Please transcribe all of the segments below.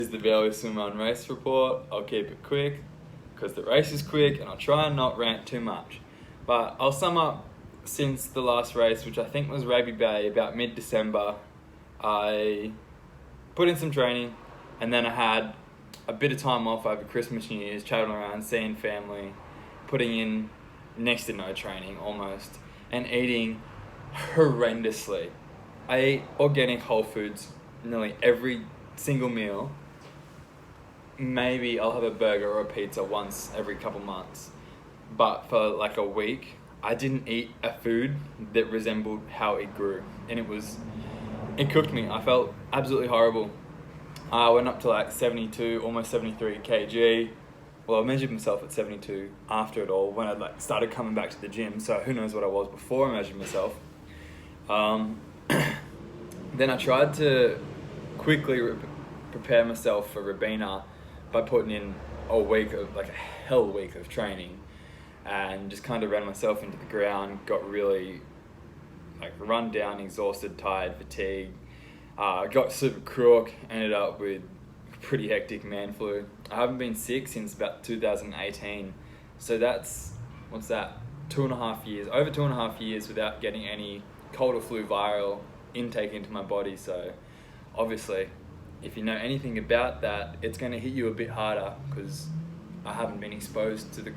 This is the Burleigh Swim Run race report. I'll keep it quick because the race is quick and I'll try and not rant too much. But I'll sum up since the last race, which I think was Raby Bay, about mid-December. I put in some training and then I had a bit of time off over Christmas, New Year's, traveling around, seeing family, putting in next to no training almost, and eating horrendously. I eat organic whole foods nearly every single meal. Maybe I'll have a burger or a pizza once every couple months. But for like a week, I didn't eat a food that resembled how it grew. And it cooked me. I felt absolutely horrible. I went up to like 72, almost 73 kg. Well, I measured myself at 72 after it all, when I started coming back to the gym. So who knows what I was before I measured myself. Then I tried to quickly prepare myself for Rabina by putting in a hell week of training, and just kind of ran myself into the ground, got really run down, exhausted, tired, fatigued, got super crook, ended up with pretty hectic man flu. I haven't been sick since about 2018, so that's, what's that, 2.5 years, over 2.5 years without getting any cold or flu viral intake into my body. So obviously, if you know anything about that, it's going to hit you a bit harder, because I haven't been exposed to the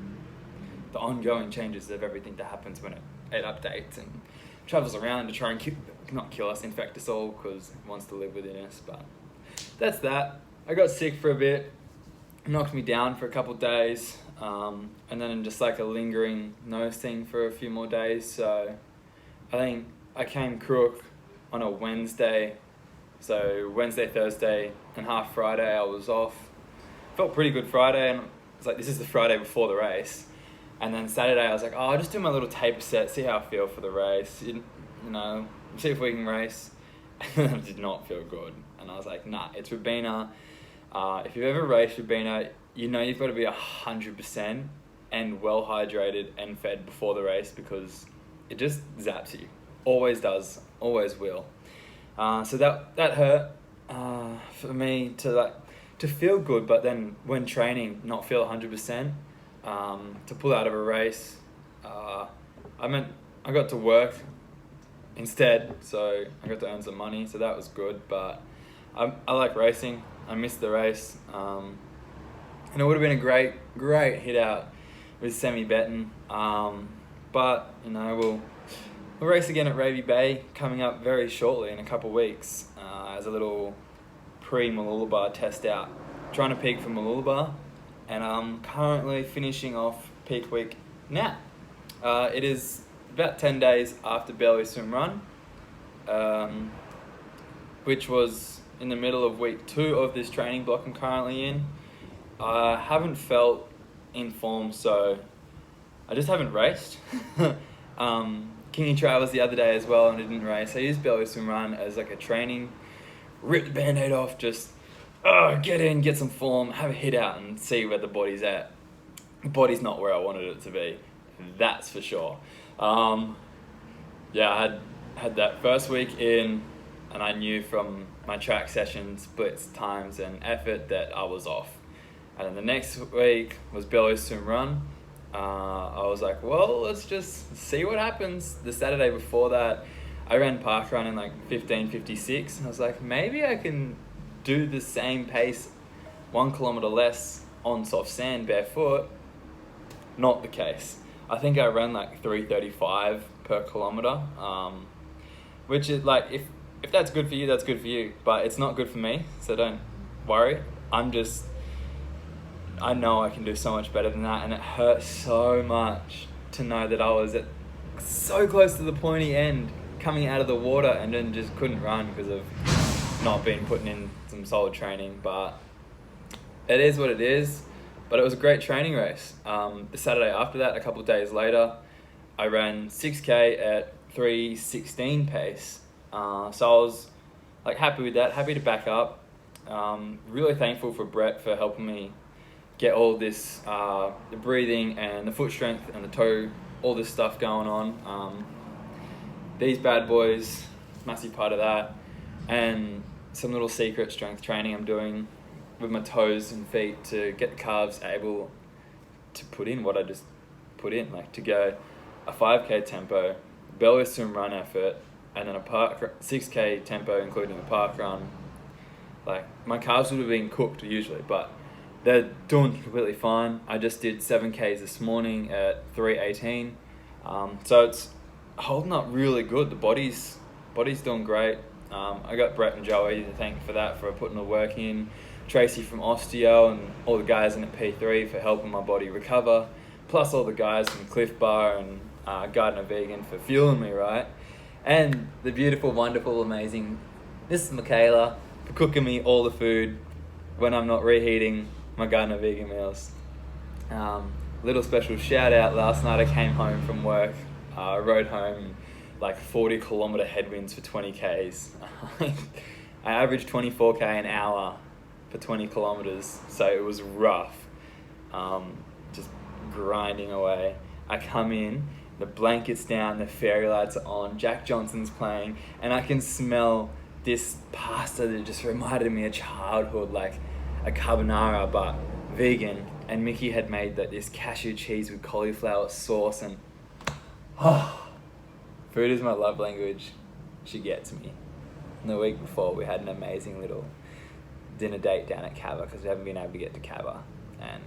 ongoing changes of everything that happens when it updates and travels around to try and not kill us, infect us all, because it wants to live within us. But that's that. I got sick for a bit, knocked me down for a couple of days, and then just like a lingering nose thing for a few more days. So I think I came crook on a Wednesday. So Wednesday, Thursday, and half Friday I was off. Felt pretty good Friday, and it's like, this is the Friday before the race. And then Saturday I was like, I'll just do my little taper set, see how I feel for the race, you know, see if we can race. And I did not feel good. And I was like, nah, it's Rabina. If you've ever raced Rabina, you know you've got to be 100% and well hydrated and fed before the race, because it just zaps you. Always does, always will. So that hurt for me to feel good, but then when training, not feel 100%. To pull out of a race, I got to work instead, so I got to earn some money, so that was good. But I like racing. I missed the race, and it would have been a great hit out with Semi Benton. But you know, we'll race again at Raby Bay coming up very shortly in a couple of weeks, as a little pre-Mooloolaba test out. Trying to peak for Mooloolaba, and I'm currently finishing off peak week now. It is about 10 days after Burleigh Swim Run, which was in the middle of week 2 of this training block I'm currently in. I haven't felt in form, so I just haven't raced. Kingy Trail was the other day as well, and I didn't race. I used Burleigh Swim Run as like a training, rip the band-aid off, just get in, get some form, have a hit out and see where the body's at. The body's not where I wanted it to be, that's for sure. Yeah, I had that first week in, and I knew from my track session splits, times and effort that I was off. And then the next week was Burleigh Swim Run. I was like, well, let's just see what happens. The Saturday before that, I ran park run in 15:56. I was like, maybe I can do the same pace, 1 kilometer less on soft sand barefoot. Not the case. I think I ran 3:35 per kilometer, which is if that's good for you, that's good for you, but it's not good for me, so don't worry. I know I can do so much better than that, and it hurts so much to know that I was so close to the pointy end coming out of the water, and then just couldn't run because of not been putting in some solid training. But it is what it is. But it was a great training race. The Saturday after that, a couple of days later, I ran 6K at 3:16 pace. So I was happy with that, happy to back up. Really thankful for Brett for helping me get all this, the breathing and the foot strength and the toe, all this stuff going on. These bad boys, massive part of that. And some little secret strength training I'm doing with my toes and feet to get the calves able to put in what I just put in, like to go a 5K tempo, belly swim run effort, and then a 6K tempo including the park run. Like my calves would have been cooked usually, but they're doing completely fine. I just did 7Ks this morning at 3:18, so it's holding up really good. The body's doing great. I got Brett and Joey to thank for that, for putting the work in. Tracy from Osteo and all the guys in at P3 for helping my body recover. Plus all the guys from Cliff Bar and Gardener Vegan for fueling me right. And the beautiful, wonderful, amazing Mrs. Michaela for cooking me all the food when I'm not reheating my Gardener Vegan meals. Little special shout out, last night I came home from work, rode home like 40-kilometer headwinds for 20Ks. I averaged 24K an hour for 20 kilometers, so it was rough. Just grinding away. I come in, the blanket's down, the fairy lights are on, Jack Johnson's playing, and I can smell this pasta that just reminded me of childhood, like a carbonara but vegan. And Mickey had made this cashew cheese with cauliflower sauce, and food is my love language. She gets me. And the week before we had an amazing little dinner date down at Cava because we haven't been able to get to Cava. And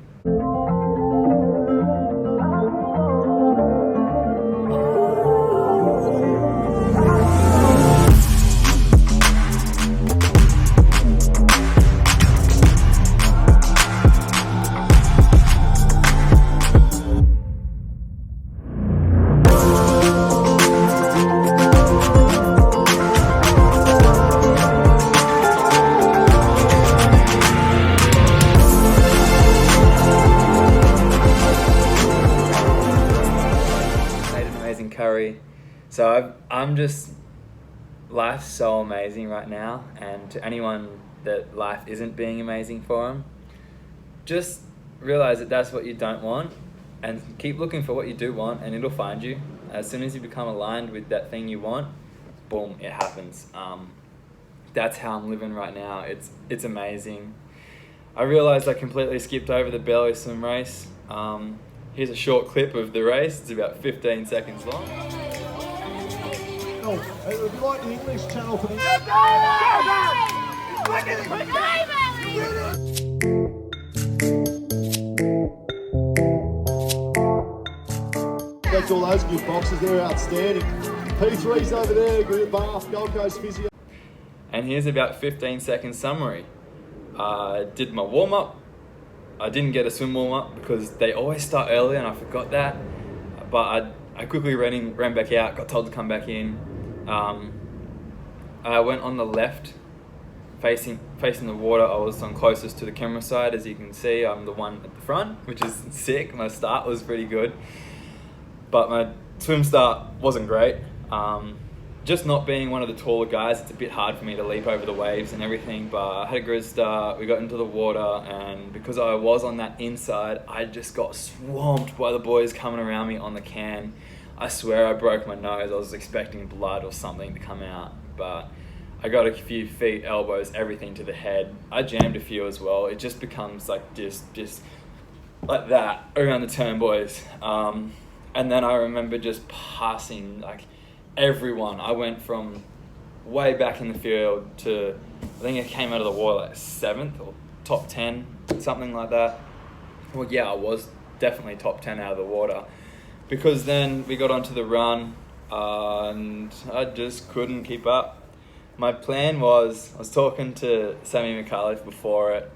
curry. So I'm just, life's so amazing right now, and to anyone that life isn't being amazing for them, just realize that that's what you don't want and keep looking for what you do want, and it'll find you. As soon as you become aligned with that thing you want, boom, it happens. That's how I'm living right now. It's amazing. I realized I completely skipped over the belly swim race. Here's a short clip of the race. It's about 15 seconds long. Oh, it would be like the English channel for the... That's all those good boxes there, outstanding. P3's over there, good Bath, Gold Coast Physio. And here's about 15 second summary. Did my warm-up. I didn't get a swim warm-up because they always start early and I forgot that. But I quickly ran back out, got told to come back in. I went on the left, facing the water. I was on closest to the camera side. As you can see, I'm the one at the front, which is sick. My start was pretty good. But my swim start wasn't great. Just not being one of the taller guys, it's a bit hard for me to leap over the waves and everything, but I had a good start. We got into the water, and because I was on that inside, I just got swamped by the boys coming around me on the can. I swear I broke my nose. I was expecting blood or something to come out, but I got a few feet, elbows, everything to the head. I jammed a few as well. It just becomes like just like that around the turn, boys. And then I remember just passing like everyone. I went from way back in the field to, I think I came out of the water like 7th or top 10, something like that. Well, yeah, I was definitely top 10 out of the water, because then we got onto the run and I just couldn't keep up. My plan was, I was talking to Sammy McAuliffe before it,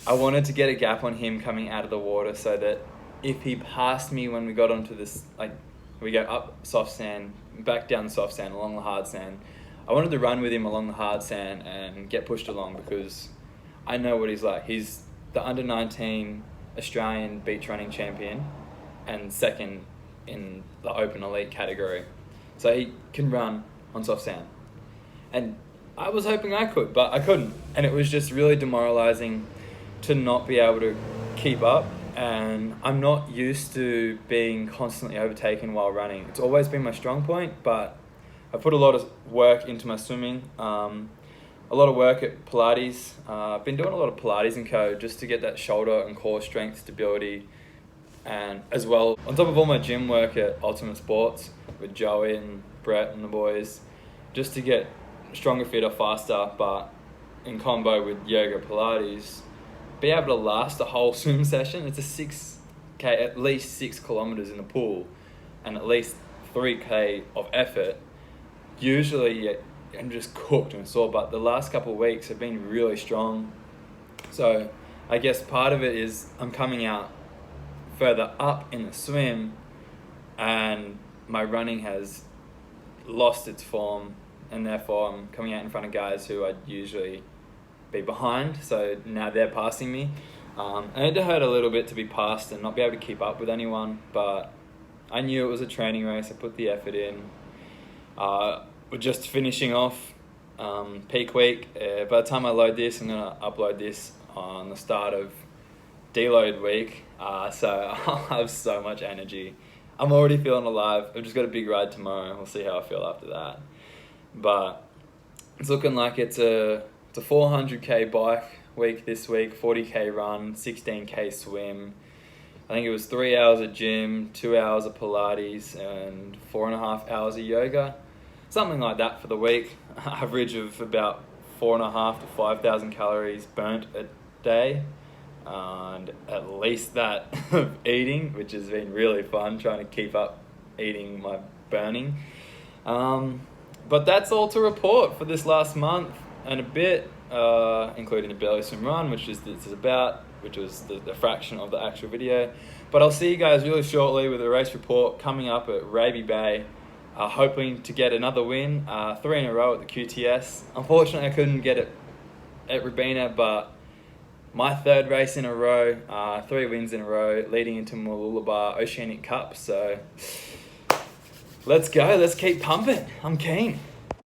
I wanted to get a gap on him coming out of the water so that if he passed me when we got onto this, like we go up soft sand, back down the soft sand, along the hard sand, I wanted to run with him along the hard sand and get pushed along, because I know what he's like. He's the under-19 Australian beach running champion and second in the open elite category. So he can run on soft sand. And I was hoping I could, but I couldn't. And it was just really demoralizing to not be able to keep up. And I'm not used to being constantly overtaken while running. It's always been my strong point, but I put a lot of work into my swimming. a lot of work at Pilates. I've been doing a lot of Pilates and co just to get that shoulder and core strength stability, and as well on top of all my gym work at Ultimate Sports with Joey and Brett and the boys, just to get stronger, fitter, faster, but in combo with yoga, Pilates, be able to last a whole swim session. It's a 6K, at least 6 kilometers in the pool, and at least 3K of effort. Usually I'm just cooked and sore, but the last couple of weeks have been really strong. So I guess part of it is I'm coming out further up in the swim, and my running has lost its form, and therefore I'm coming out in front of guys who I'd usually be behind, so now they're passing me. And it hurt a little bit to be passed and not be able to keep up with anyone, but I knew it was a training race. I put the effort in. We're just finishing off peak week. By the time I load this, I'm going to upload this on the start of deload week, so I'll have so much energy. I'm already feeling alive. I've just got a big ride tomorrow. We'll see how I feel after that. But it's looking like it's a 400k bike week this week, 40k run, 16k swim. I think it was 3 hours of gym, 2 hours of Pilates, and 4.5 hours of yoga. Something like that for the week. Average of about 4.5 to 5,000 calories burnt a day. And at least that of eating, which has been really fun, trying to keep up eating my burning. But that's all to report for this last month and a bit, including the Burleigh swim run, which this is about, which was the fraction of the actual video. But I'll see you guys really shortly with a race report coming up at Raby Bay, hoping to get another win, 3 in a row at the QTS. Unfortunately, I couldn't get it at Robina, but my 3rd race in a row, 3 wins in a row, leading into Mooloolaba Oceanic Cup. So let's go, let's keep pumping. I'm keen.